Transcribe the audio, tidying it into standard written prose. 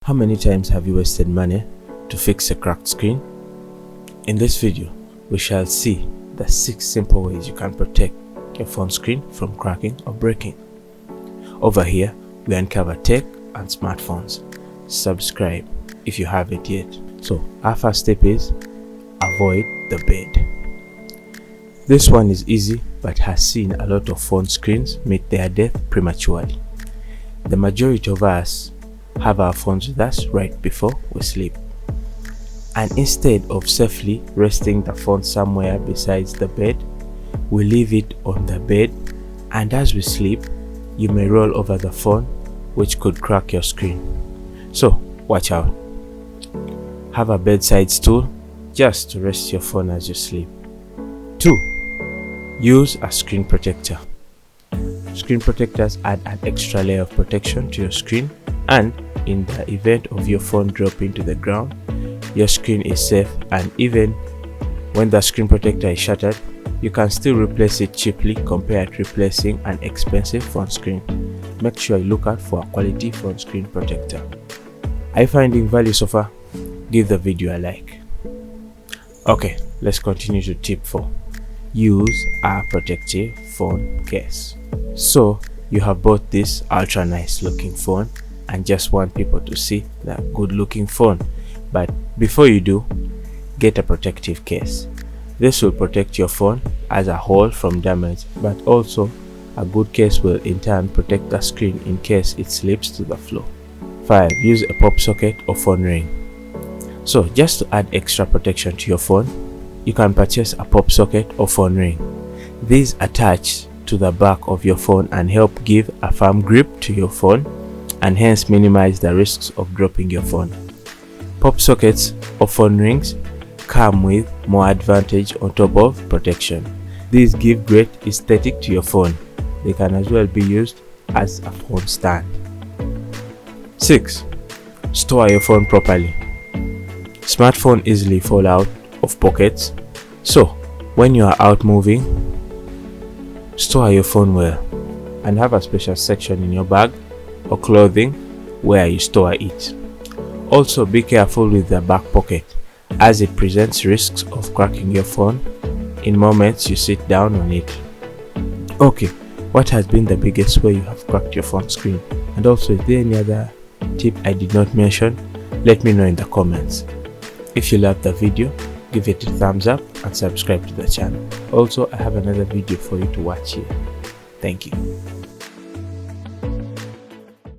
How many times have you wasted money to fix a cracked screen? In this video, we shall see the 6 simple ways you can protect your phone screen from cracking or breaking. Over here, we uncover tech and smartphones. Subscribe if you haven't yet. So, our first step is avoid the bed. This one is easy but has seen a lot of phone screens meet their death prematurely. The majority of us have our phones with us right before we sleep, and instead of safely resting the phone somewhere besides the bed, we leave it on the bed, and as we sleep you may roll over the phone, which could crack your screen. So watch out. Have a bedside stool just to rest your phone as you sleep. 2. Use a screen protector. Screen protectors add an extra layer of protection to your screen, and in the event of your phone dropping to the ground, your screen is safe, and even when the screen protector is shattered, you can still replace it cheaply compared to replacing an expensive phone screen. Make sure you look out for a quality phone screen protector. Are you finding value so far? Give the video a like. Okay, let's continue to tip 4. Use a protective phone case. So you have bought this ultra nice looking phone and just want people to see the good looking phone, but before you do, get a protective case. This will protect your phone as a whole from damage, but also a good case will in turn protect the screen in case it slips to the floor. 5. Use a pop socket or phone ring. So just to add extra protection to your phone, you can purchase a pop socket or phone ring. These attach to the back of your phone and help give a firm grip to your phone, and hence minimize the risks of dropping your phone. Pop sockets or phone rings come with more advantage on top of protection. These give great aesthetic to your phone. They can as well be used as a phone stand. 6. Store your phone properly. Smartphones easily fall out of pockets, so when you are out moving, store your phone well and have a special section in your bag or clothing where you store it. Also be careful with the back pocket, as it presents risks of cracking your phone in moments you sit down on it. Okay, what has been the biggest way you have cracked your phone screen? And also, is there any other tip I did not mention? Let me know in the comments. If you loved the video, give it a thumbs up and subscribe to the channel. Also, I have another video for you to watch here. Thank you.